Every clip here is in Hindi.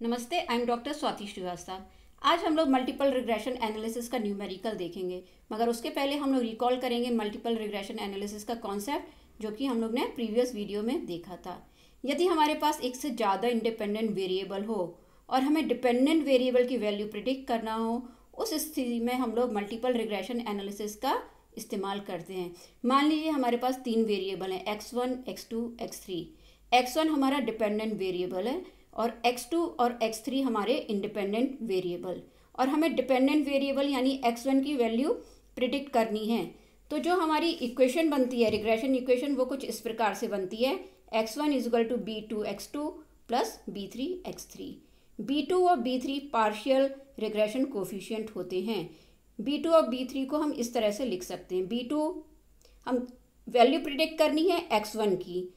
नमस्ते, I am doctor Swati Shrivastava. आज हम लोग मल्टीपल रिग्रेशन एनालिसिस का न्यूमेरिकल देखेंगे, मगर उसके पहले हम लोग रिकॉल करेंगे मल्टीपल रिग्रेशन एनालिसिस का कॉन्सेप्ट जो कि हम लोग ने प्रीवियस वीडियो में देखा था। यदि हमारे पास एक से ज़्यादा इंडिपेंडेंट वेरिएबल हो और हमें डिपेंडेंट वेरिएबल की वैल्यू प्रिडिक्ट करना हो, उस स्थिति में हम लोग मल्टीपल रिग्रेशन एनालिसिस का इस्तेमाल करते हैं। मान लीजिए हमारे पास तीन वेरिएबल हैं, x1, x2, x3। x1 हमारा डिपेंडेंट वेरिएबल है और x2 और x3 हमारे इंडिपेंडेंट वेरिएबल, और हमें डिपेंडेंट वेरिएबल यानी x1 की वैल्यू प्रिडिक्ट करनी है। तो जो हमारी इक्वेशन बनती है, रिग्रेशन इक्वेशन, वो कुछ इस प्रकार से बनती है। x1 equal to b2x2 plus b3x3। b2 और b3 पार्शियल रिग्रेशन कोफिशिएंट होते हैं। b2 और b3 को हम इस तरह से लिख सकते हैं। b2 हम वैल्यू प्रिडिक्ट करनी है x1 की,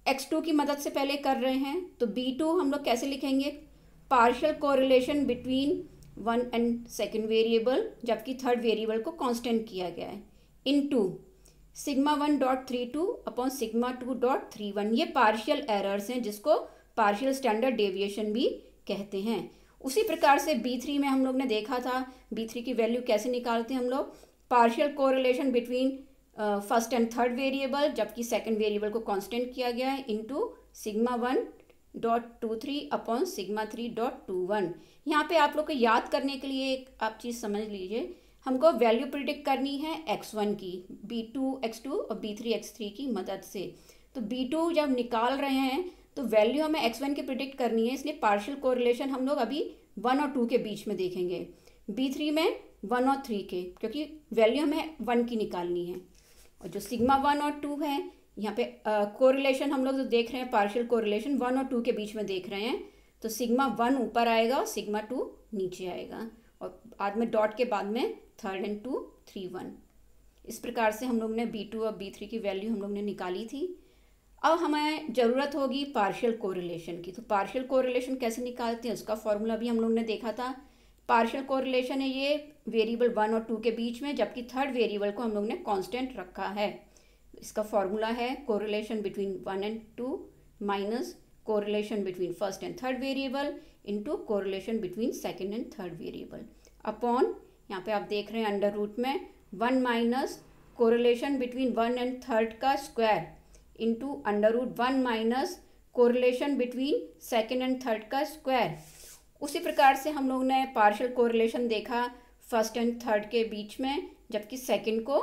x2 की मदद से पहले कर रहे हैं, तो b2 हम लोग कैसे लिखेंगे? Partial correlation between one and second variable, जबकि थर्ड वेरिएबल को कांस्टेंट किया गया है, इनटू सिग्मा 1.32 अपॉन सिग्मा 2.31। ये पार्शियल एरर्स हैं जिसको पार्शियल स्टैंडर्ड डेविएशन भी कहते हैं। उसी प्रकार से b3 में हम लोग ने देखा था, b3 की वैल्यू कैसे निकालते हैं हम लोग? Partial correlation between first and third variable, जबकि सेकंड वेरिएबल को कांस्टेंट किया गया है, इनटू सिग्मा 1.23 अपॉन सिग्मा 3.21। यहाँ पे आप लोग को याद करने के लिए एक आप चीज़ समझ लीजिए, हमको वैल्यू प्रिडिक्ट करनी है x1 की b2x2 और b3x3 की मदद से। तो b2 जब निकाल रहे हैं तो वैल्यू हमें x1 की प्रिडिक्ट करनी है, इसलिए पार्शियल कोरिलेशन हम लोग अभी 1 और 2 के बीच में देखेंगे, b3 में 1 और 3 के, क्योंकि वैल्यू हमें 1 की निकालनी है। और जो सिग्मा 1 और 2 है, यहाँ पे कोरिलेशन हम लोग जो देख रहे हैं, पार्शियल कोरिलेशन 1 और 2 के बीच में देख रहे हैं, तो सिग्मा 1 ऊपर आएगा और सिग्मा 2 नीचे आएगा, और बाद में डॉट के बाद में थर्ड एंड 2 3 1। इस प्रकार से हम लोग ने b2 और b3 की वैल्यू हम लोग ने निकाली थी। अब हमें ज़रूरत होगी पार्शियल कोरिलेशन की। तो पार्शियल कोरिलेशन कैसे निकालते हैं उसका फॉर्मूला भी हम लोग ने देखा था। पार्शियल कोरिलेशन है ये वेरिएबल 1 और 2 के बीच में, जबकि थर्ड वेरिएबल को हम लोग ने कांस्टेंट रखा है। इसका फॉर्मूला है correlation between 1 and 2 minus correlation between first and third variable into correlation between second and third variable upon, यहाँ पे आप देख रहे हैं अंडर रूट में 1 minus correlation between 1 and third का square into under root 1 minus correlation between second and third का स्क्वायर। उसी प्रकार से हम लोग ने पार्शियल कोरिलेशन देखा फर्स्ट एंड थर्ड के बीच में, जबकि सेकंड को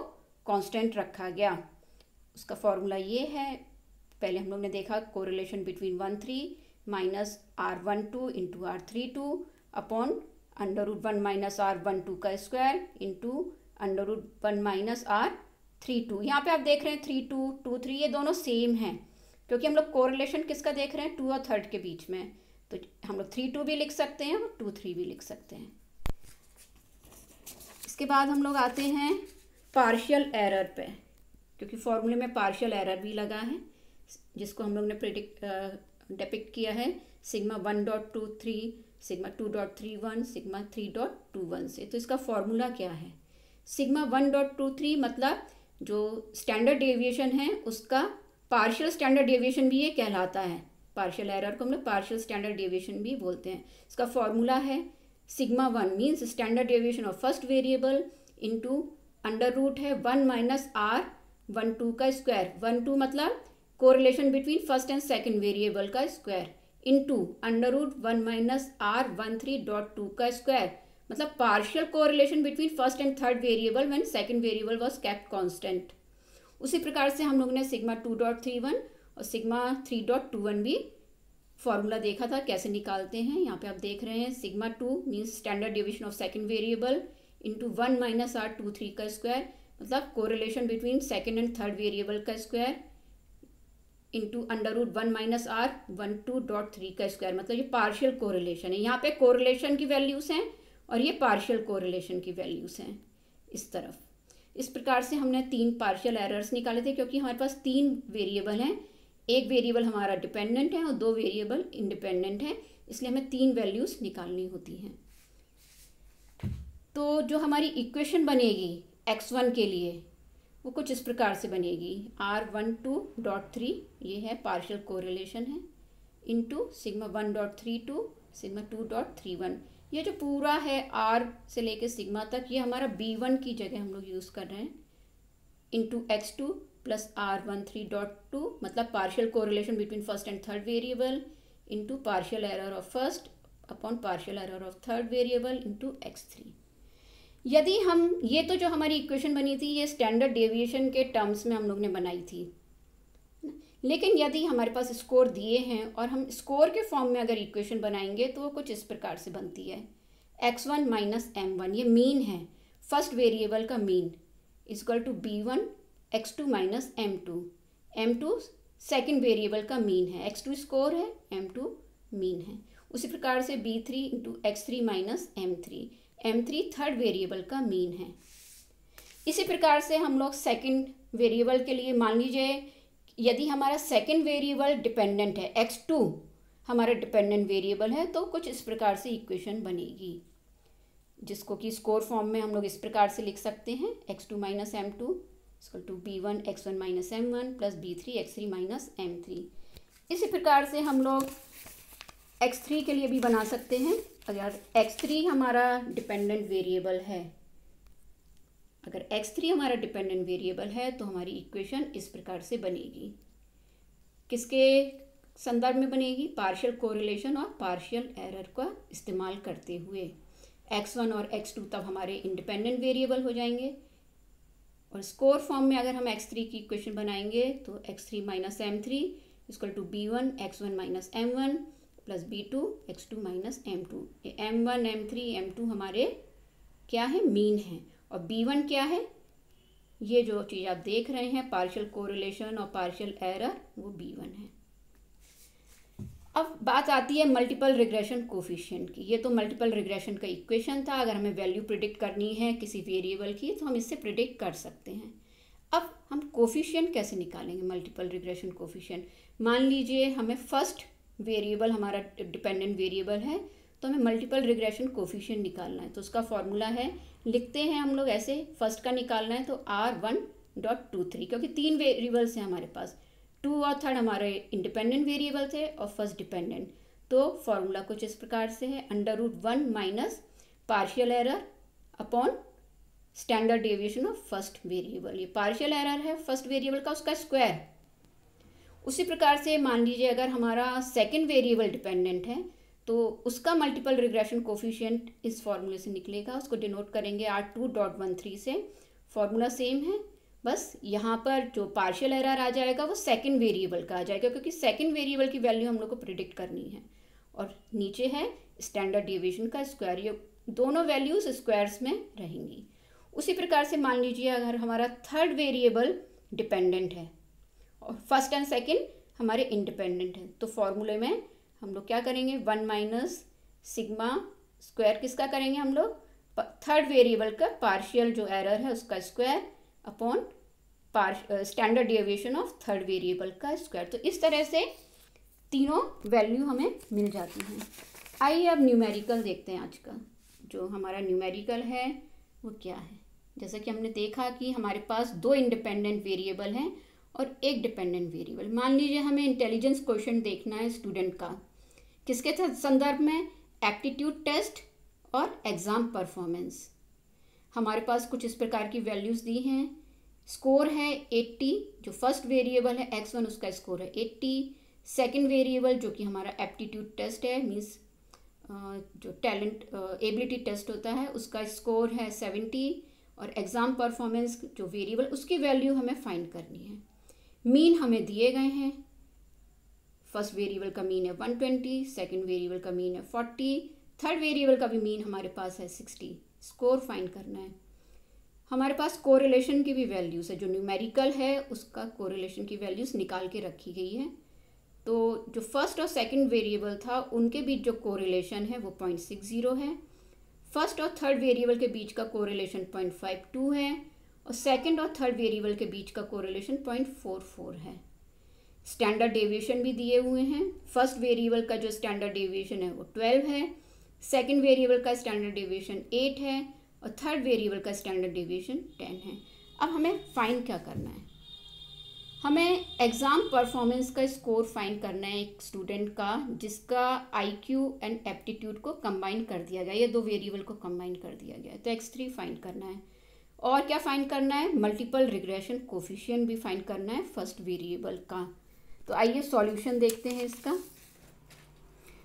कांस्टेंट रखा गया। उसका फॉर्मूला ये है, पहले हम लोग ने देखा correlation between 1 3 minus r12 into r32 upon under root 1 minus r12 का square into under root 1 minus r32। यहाँ पे आप देख रहे हैं 3 2 2 3 ये दोनों सेम हैं, क्योंकि हम लोग कोरिलेशन किसका देख रहे हैं? 2 और थर्ड के बीच में, तो हम लोग 3 2 भी लिख सकते हैं और 2 3 भी लिख सकते हैं। इसके बाद हम लोग आते हैं पार्शियल एरर पे, क्योंकि फॉर्मूले में पार्शियल एरर भी लगा है, जिसको हम लोग ने डिपिक्ट किया है सिग्मा 1.23 सिग्मा 2.31 सिग्मा 3.21 से। तो इसका फॉर्मूला क्या है? सिग्मा 1.23 मतलब जो स्टैंडर्ड डेविएशन है उसका पार्शियल स्टैंडर्ड डेविएशन भी ये कहलाता है। पार्शियल एरर को हम लोग पार्शियल स्टैंडर्ड डेविएशन भी बोलते हैं। इसका फॉर्मूला है sigma 1 means standard deviation of first variable into under root है 1 माइनस r12 का स्क्वायर, 1 2 मतलब correlation between first and second variable का square, into under root 1 minus r13.2 का स्क्वायर, मतलब partial correlation between first and third variable when second variable was kept constant. उसी प्रकार से हम लोग ने सिग्मा 2.31 और सिग्मा 3.21 भी फॉर्मूला देखा था कैसे निकालते हैं। यहाँ पे आप देख रहे हैं sigma 2 means standard deviation of second variable into 1 minus r23 का स्क्वायर, मतलब correlation between second and third variable का square into under root 1 minus r12.3 का स्क्वायर, मतलब ये पार्शियल कोरिलेशन है। यहाँ पे कोरिलेशन की वैल्यूज़ हैं और ये पार्शियल कोरिलेशन की वैल्यूज़ हैं इस तरफ। इस प्रकार से हमने 3 पार्शियल एरर्स निकाले थे, क्योंकि हमारे पास 3 वेरिएबल हैं, एक वेरिएबल हमारा डिपेंडेंट है और 2 वेरिएबल इंडिपेंडेंट है, इसलिए हमें 3 वैल्यूज़ निकालनी होती हैं। तो जो हमारी इक्वेशन बनेगी x1 के लिए वो कुछ इस प्रकार से बनेगी, r12.3 ये है पार्शियल कोरिलेशन है, इंटू सिग्मा 1.32 सिग्मा 2.31। ये जो पूरा है आर से लेके सिग्मा तक, ये हमारा B1 की जगह हम लोग यूज़ कर रहे हैं, इंटू x2 प्लस R13.2, मतलब partial correlation between first and third variable into partial error of first upon partial error of third variable into x3। यदि हम ये तो जो हमारी इक्वेशन बनी थी ये स्टैंडर्ड डेविएशन के टर्म्स में हम लोग ने बनाई थी, लेकिन यदि हमारे पास स्कोर दिए हैं और हम स्कोर के फॉर्म में अगर इक्वेशन बनाएंगे तो वो कुछ इस प्रकार से बनती है, x1 माइनस m1, ये मीन है, फर्स्ट वेरिएबल का mean, equal to B1 x2 minus m2, m2 second variable का मीन है, x2 स्कोर है, m2 मीन है। उसी प्रकार से B3 into x3 minus m3, m3 third variable का मीन है। इसी प्रकार से हम लोग सेकेंड वेरिएबल के लिए मान लीजिए यदि हमारा सेकेंड वेरिएबल डिपेंडेंट है, x2 हमारा डिपेंडेंट वेरिएबल है, तो कुछ इस प्रकार से इक्वेशन बनेगी, जिसको कि स्कोर फॉर्म में हम लोग इस प्रकार से लिख सकते हैं, x2 minus m2 equal to B1 x1 minus m1 plus B3 x3 minus m3। इसी प्रकार से हम लोग x3 के लिए भी बना सकते हैं। अगर x3 हमारा डिपेंडेंट वेरिएबल है, अगर x3 हमारा डिपेंडेंट वेरिएबल है तो हमारी इक्वेशन इस प्रकार से बनेगी, किसके संदर्भ में बनेगी, पार्शियल कोरिलेशन और पार्शियल एरर का इस्तेमाल करते हुए। x1 और x2 तब हमारे इंडिपेंडेंट वेरिएबल हो जाएंगे, और स्कोर फॉर्म में अगर हम x3 की इक्वेशन बनाएंगे तो x3 minus m3 equal to B1 x1 minus m1 plus B2 x2 minus m2। ये m1 m3 m2 हमारे क्या है, मीन है, और B1 क्या है, ये जो चीज़ आप देख रहे हैं पार्शियल कोरिलेशन और पार्शियल एरर, वो B1 है। अब बात आती है मल्टीपल रिग्रेशन कोफिशिएंट की। ये तो मल्टीपल रिग्रेशन का इक्वेशन था, अगर हमें वैल्यू प्रिडिक्ट करनी है किसी वेरिएबल की तो हम इससे प्रिडिक्ट कर सकते हैं। अब हम कोफिशिएंट कैसे निकालेंगे, मल्टीपल रिग्रेशन कोफिशिएंट। मान लीजिए हमें फर्स्ट वेरिएबल हमारा डिपेंडेंट वेरिएबल है, तो हमें मल्टीपल रिग्रेशन कोफिशिएंट निकालना है, तो उसका फॉर्मूला है, लिखते हैं हम लोग ऐसे, फर्स्ट का निकालना है तो R1.23, क्योंकि तीन वेरिएबल्स हैं हमारे पास, 2 और 3 हमारे इंडिपेंडेंट वेरिएबल थे और फर्स्ट डिपेंडेंट। तो फॉर्मूला कुछ इस प्रकार से है, √1 minus partial error upon standard deviation of first variable. ये पार्शियल एरर है फर्स्ट वेरिएबल का, उसका स्क्वायर। उसी प्रकार से मान लीजिए अगर हमारा सेकेंड वेरिएबल डिपेंडेंट है तो उसका मल्टीपल रिग्रेशन कोफिशिएंट इस फॉर्मूले से निकलेगा, उसको डिनोट करेंगे R2.13 से। फॉर्मूला सेम है, बस यहाँ पर जो पार्शियल एरर आ जाएगा वो सेकंड वेरिएबल का आ जाएगा, क्योंकि सेकंड वेरिएबल की वैल्यू हम लोग को प्रिडिक्ट करनी है, और नीचे है स्टैंडर्ड डेविएशन का स्क्वायर, ये दोनों वैल्यूज स्क्वायर्स में रहेंगी। उसी प्रकार से मान लीजिए अगर हमारा थर्ड वेरिएबल डिपेंडेंट है और फर्स्ट एंड सेकेंड हमारे इंडिपेंडेंट हैं, तो फॉर्मूले में हम लोग क्या करेंगे, 1 माइनस सिग्मा स्क्वायर किसका करेंगे हम लोग, थर्ड वेरिएबल का पार्शियल जो एरर है उसका square upon standard deviation of third variable का स्क्वायर। तो इस तरह से तीनों वैल्यू हमें मिल जाती हैं। आइए अब न्यूमेरिकल देखते हैं। आज का जो हमारा न्यूमेरिकल है वो क्या है। जैसा कि हमने देखा कि हमारे पास 2 इंडिपेंडेंट वेरिएबल हैं और एक डिपेंडेंट वेरिएबल। मान लीजिए हमें इंटेलिजेंस क्वेश्चन देखना है स्टूडेंट का, किसके संदर्भ में, एप्टीट्यूड टेस्ट और एग्ज़ाम परफॉर्मेंस। हमारे पास कुछ इस प्रकार की वैल्यूज़ दी हैं। स्कोर है 80, जो फर्स्ट वेरिएबल है x1 उसका स्कोर है 80। सेकंड वेरिएबल जो कि हमारा एप्टीट्यूड टेस्ट है, मीन्स जो टैलेंट एबिलिटी टेस्ट होता है, उसका स्कोर है 70। और एग्ज़ाम परफॉर्मेंस जो वेरिएबल, उसकी वैल्यू हमें फाइंड करनी है। मीन हमें दिए गए हैं, फर्स्ट वेरिएबल का मीन है 120, सेकंड वेरिएबल का मीन है 40, थर्ड वेरिएबल का भी मीन हमारे पास है 60। स्कोर फाइंड करना है। हमारे पास कोरिलेशन की भी वैल्यूज़ है, जो न्यूमेरिकल है उसका कोरिलेशन की वैल्यूज़ निकाल के रखी गई है। तो जो फर्स्ट और सेकंड वेरिएबल था उनके बीच जो कोरिलेशन है वो 0.60 है। फर्स्ट और थर्ड वेरिएबल के बीच का कोरिलेशन 0.52 है, और सेकंड और थर्ड वेरिएबल के बीच का कोरिलेशन 0.44 है। स्टैंडर्ड डेविएशन भी दिए हुए हैं। फर्स्ट वेरिएबल का जो स्टैंडर्ड डेविएशन है वो 12 है, सेकंड वेरिएबल का स्टैंडर्ड डेविएशन 8 है, और थर्ड वेरिएबल का स्टैंडर्ड डेविएशन 10 है। अब हमें फाइंड क्या करना है, हमें एग्ज़ाम परफॉर्मेंस का स्कोर फाइंड करना है एक स्टूडेंट का जिसका आईक्यू एंड एप्टीट्यूड को कंबाइन कर दिया गया, ये दो वेरिएबल को कंबाइन कर दिया गया है। तो x3 फाइंड करना है और क्या फाइंड करना है, मल्टीपल रिग्रेशन कोफिशिएंट भी फाइंड करना है फर्स्ट वेरिएबल का। तो आइए सॉल्यूशन देखते हैं इसका।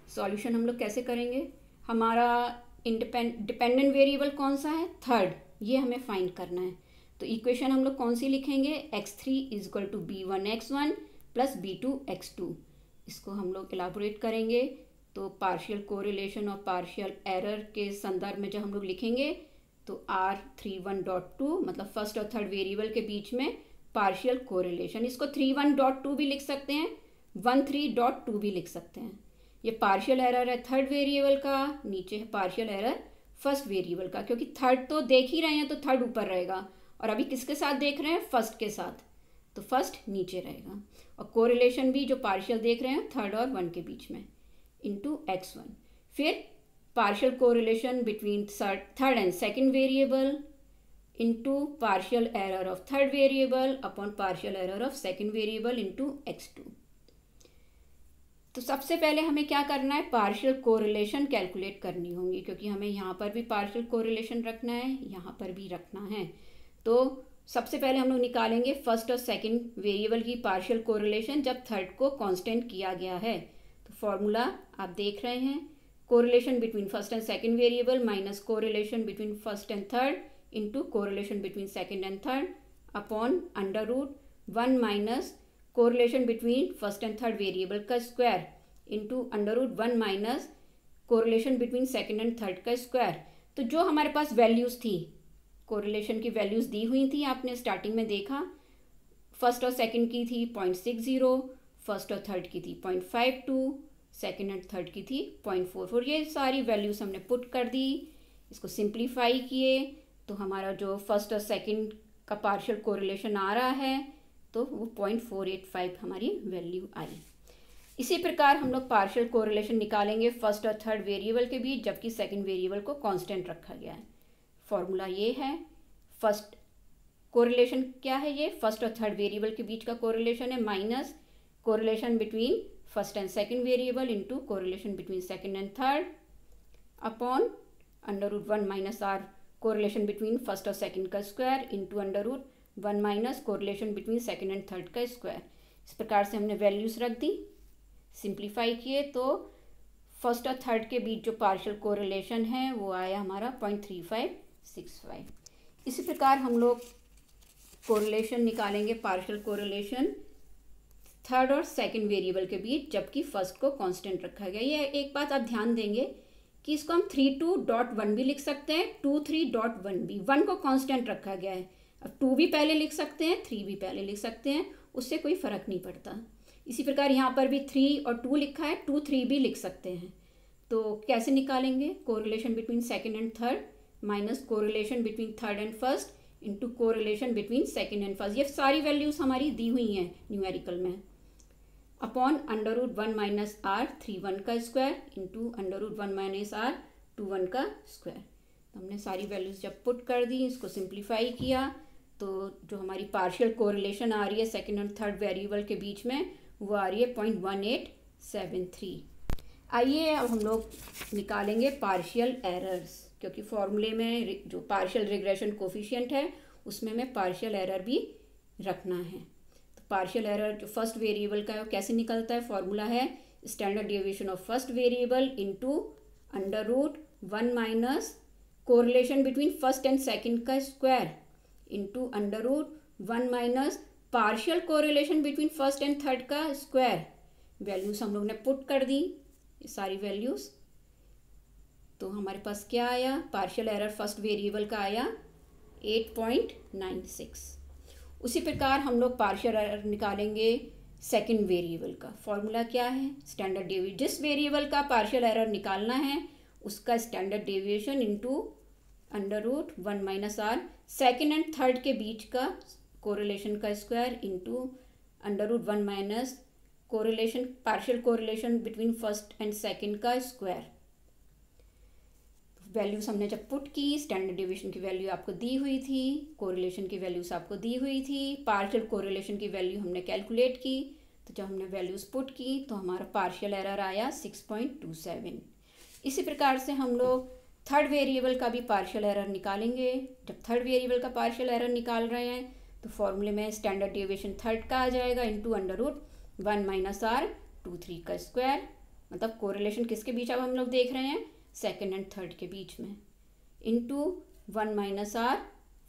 सॉल्यूशन हम लोग कैसे करेंगे, हमारा डिपेंडेंट वेरिएबल कौन सा है, थर्ड, ये हमें फाइंड करना है। तो इक्वेशन हम लोग कौन सी लिखेंगे, x3 equal to b1x1 plus b2x2। इसको हम लोग एलाबोरेट करेंगे तो पार्शियल कोरिलेशन और पार्शियल एरर के संदर्भ में जब हम लोग लिखेंगे तो r31.2 मतलब फर्स्ट और थर्ड वेरिएबल के बीच में पार्शियल कोरिलेशन, इसको 31.2 भी लिख सकते हैं, 13.2 भी लिख सकते हैं। ये पार्शियल एरर है थर्ड वेरिएबल का, नीचे है पार्शियल एरर फर्स्ट वेरिएबल का, क्योंकि थर्ड तो देख ही रहे हैं तो थर्ड ऊपर रहेगा और अभी किसके साथ देख रहे हैं, फर्स्ट के साथ, तो फर्स्ट नीचे रहेगा। और कोरिलेशन भी जो पार्शियल देख रहे हैं थर्ड और वन के बीच में इंटू x1। फिर partial correlation between third and second variable into partial error of third variable upon partial error of second variable into x2। तो सबसे पहले हमें क्या करना है, पार्शियल कोरिलेशन कैलकुलेट करनी होंगी, क्योंकि हमें यहाँ पर भी पार्शियल कोरिलेशन रखना है, यहाँ पर भी रखना है। तो सबसे पहले हम लोग निकालेंगे फर्स्ट और सेकंड वेरिएबल की पार्शियल कोरिलेशन जब थर्ड को कांस्टेंट किया गया है। तो फॉर्मूला आप देख रहे हैं, correlation between first and second variable minus correlation between first and third into correlation between second and third upon under root 1 minus correlation between first and third variable का square into under root 1 minus correlation between second and third का स्क्वायर। तो जो हमारे पास वैल्यूज़ थी, कोरिलेशन की वैल्यूज़ दी हुई थी, आपने स्टार्टिंग में देखा, फर्स्ट और सेकंड की थी 0.60, फर्स्ट और थर्ड की थी 0.52, सेकंड एंड थर्ड की थी 0.44। ये सारी वैल्यूज़ हमने पुट कर दी, इसको सिंप्लीफाई किए तो हमारा जो फर्स्ट और सेकंड का पार्शियल कोरिलेशन आ रहा है तो वो 0.485 हमारी वैल्यू आई। इसी प्रकार हम लोग पार्शियल कोरिलेशन निकालेंगे फर्स्ट और थर्ड वेरिएबल के बीच जबकि सेकंड वेरिएबल को कांस्टेंट रखा गया है। फॉर्मूला ये है, फर्स्ट कोरिलेशन क्या है, ये फर्स्ट और थर्ड वेरिएबल के बीच का कोरिलेशन है minus correlation between first and second variable into correlation between second and third upon under root 1 minus r correlation between first और सेकंड का square into under root 1 minus correlation between second and third का स्क्वायर। इस प्रकार से हमने वैल्यूज़ रख दी, सिंप्लीफाई किए तो फर्स्ट और थर्ड के बीच जो पार्शियल कोरिलेशन है वो आया हमारा 0.3565। इसी प्रकार हम लोग कोरिलेशन निकालेंगे, पार्शियल कोरिलेशन थर्ड और सेकंड वेरिएबल के बीच जबकि फर्स्ट को कांस्टेंट रखा गया। ये एक बात आप ध्यान देंगे कि इसको हम 32.1 भी लिख सकते हैं, 23.1 भी, 1 को कांस्टेंट रखा गया है। अब 2 भी पहले लिख सकते हैं, 3 भी पहले लिख सकते हैं, उससे कोई फ़र्क नहीं पड़ता। इसी प्रकार यहाँ पर भी 3 और 2 लिखा है, 2 3 भी लिख सकते हैं। तो कैसे निकालेंगे, correlation between second and third minus correlation between third and first into correlation between second and first. ये सारी वैल्यूज़ हमारी दी हुई हैं न्यूमेरिकल में, upon under root 1 minus r 31 का square into under root 1 minus r 21 का स्क्वायर। तो हमने सारी वैल्यूज़ जब पुट कर दी, इसको सिंप्लीफाई किया तो जो हमारी पार्शियल कोरिलेशन आ रही है सेकंड और थर्ड वेरिएबल के बीच में वो आ रही है 0.1873। आइए अब हम लोग निकालेंगे पार्शियल एरर्स, क्योंकि फॉर्मूले में जो पार्शियल रिग्रेशन कोफिशिएंट है उसमें हमें पार्शियल एरर भी रखना है। तो पार्शियल एरर जो फर्स्ट वेरिएबल का है वो कैसे निकलता है, फॉर्मूला है standard deviation of first variable into under root 1 minus correlation between first and second का square into under root 1 minus partial correlation between first and third का स्क्वायर। वैल्यूज़ हम लोग ने पुट कर दी, ये सारी वैल्यूज़। तो हमारे पास क्या आया, पार्शियल एरर फर्स्ट वेरिएबल का आया 8.96। उसी प्रकार हम लोग पार्शियल एरर निकालेंगे सेकंड वेरिएबल का। फॉर्मूला क्या है, स्टैंडर्ड डेविएशन, जिस वेरिएबल का पार्शियल एरर निकालना है उसका standard deviation into under root 1 minus r second and third के बीच का कोरिलेशन का square into under root 1 minus correlation partial correlation between first and second का स्क्वायर। वैल्यूज़ हमने जब पुट की, स्टैंडर्ड डेविएशन की वैल्यू आपको दी हुई थी, कोरिलेशन की वैल्यूज़ आपको दी हुई थी, पार्शियल कोरिलेशन की वैल्यू हमने कैलकुलेट की। तो जब हमने वैल्यूज़ पुट की तो हमारा पार्शियल एरर आया 6.27। इसी प्रकार से हम लोग थर्ड वेरिएबल का भी पार्शियल एरर निकालेंगे। जब थर्ड वेरिएबल का पार्शियल एरर निकाल रहे हैं तो फॉर्मूले में स्टैंडर्ड डेविएशन थर्ड का आ जाएगा इंटू √1 - r23 का स्क्वायर। मतलब कोरिलेशन किसके बीच अब हम लोग देख रहे हैं, सेकेंड एंड थर्ड के बीच में, into 1 - r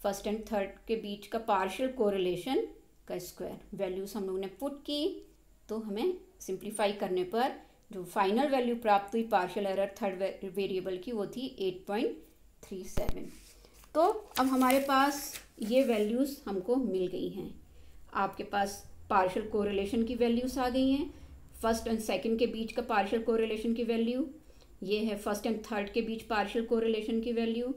first and third के बीच का पार्शियल कोरिलेशन का स्क्वायर। वैल्यूज़ हम लोगों ने पुट की तो हमें सिंप्लीफाई करने पर जो फाइनल वैल्यू प्राप्त हुई पार्शियल एरर थर्ड वेरिएबल की वो थी 8.37। तो अब हमारे पास ये वैल्यूज़ हमको मिल गई हैं। आपके पास पार्शियल कोरिलेशन की वैल्यूज़ आ गई हैं, फर्स्ट एंड सेकंड के बीच का पार्शियल कोरिलेशन की वैल्यू, ये है फर्स्ट एंड थर्ड के बीच पार्शियल कोरिलेशन की वैल्यू,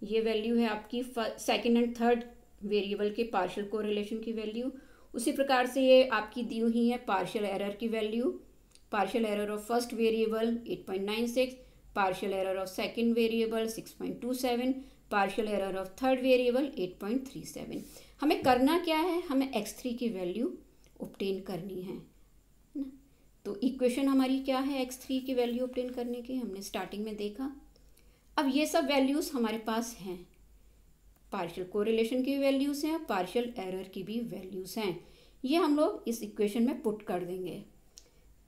ये वैल्यू है आपकी सेकंड एंड थर्ड वेरिएबल के पार्शियल कोरिलेशन की वैल्यू। उसी प्रकार से ये आपकी दी हुई है पार्शियल एरर की value, partial error of first variable 8.96, partial error of second variable 6.27, partial error of third variable 8.37। हमें करना क्या है, हमें x3 की वैल्यू ऑब्टेन करनी है ना। तो इक्वेशन हमारी क्या है x3 की वैल्यू ऑब्टेन करने की, हमने स्टार्टिंग में देखा। अब ये सब वैल्यूज़ हमारे पास हैं, पार्शियल कोरिलेशन की वैल्यूज़ हैं, पार्शियल एरर की भी वैल्यूज़ हैं। ये हम लोग इस इक्वेशन में पुट कर देंगे।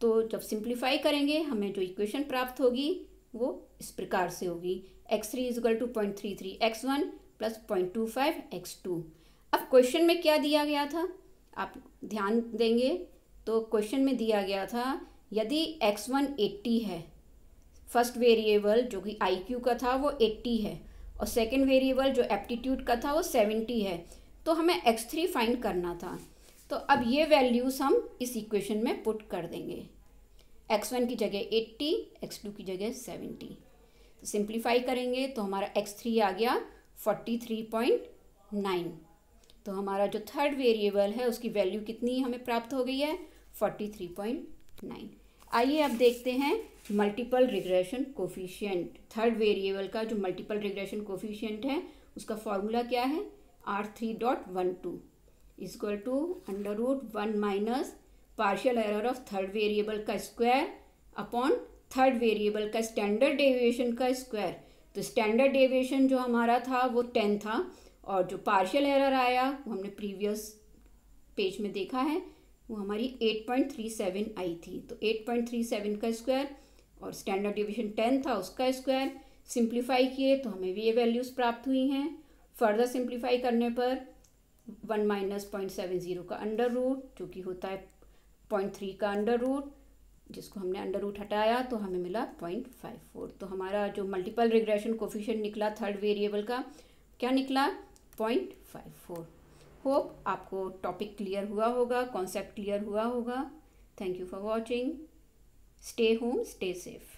तो जब सिंप्लीफाई करेंगे हमें जो इक्वेशन प्राप्त होगी वो इस प्रकार से होगी, x3 = 0.33 x1 + 0.25 x2। अब क्वेश्चन में क्या दिया गया था, आप ध्यान देंगे तो क्वेश्चन में दिया गया था यदि x1 80 है, फर्स्ट वेरिएबल जो कि IQ का था वो 80 है और सेकंड वेरिएबल जो एप्टीट्यूड का था वो 70 है, तो हमें x3 फाइंड करना था। तो अब ये वैल्यूज़ हम इस इक्वेशन में पुट कर देंगे, x1 की जगह 80, x2 की जगह 70। तो सिंप्लीफाई करेंगे तो हमारा x3 आ गया 43.9। तो हमारा जो थर्ड वेरिएबल है उसकी वैल्यू कितनी हमें प्राप्त हो गई है, 43.9। आइए अब देखते हैं multiple regression coefficient. Third variable का जो मल्टीपल रिग्रेशन कोफिशिएंट है उसका फॉर्मूला क्या है, R3.12 = √1 - partial error of third variable का स्क्वायर अपॉन थर्ड वेरिएबल का स्टैंडर्ड डेविएशन का स्क्वायर। तो स्टैंडर्ड डेविएशन जो हमारा था वो 10 था और जो पार्शियल एरर आया वो हमने प्रीवियस पेज में देखा है, वो हमारी 8.37 आई थी। तो 8.37 का स्क्वायर और स्टैंडर्ड डेविएशन 10 था उसका स्क्वायर। सिंप्लीफाई किए तो हमें ये वैल्यूज़ प्राप्त हुई हैं। फर्दर सिंप्लीफाई करने पर 1 - 0.70 का अंडर रूट जो कि होता है 0.3 का अंडर रूट, जिसको हमने अंडर रूट हटाया तो हमें मिला 0.54। तो हमारा जो मल्टीपल रिग्रेशन कोफिशिएंट निकला थर्ड वेरिएबल का क्या निकला, 0.54। होप आपको टॉपिक क्लियर हुआ होगा, कॉन्सेप्ट क्लियर हुआ होगा। Thank you for watching. Stay home, stay safe.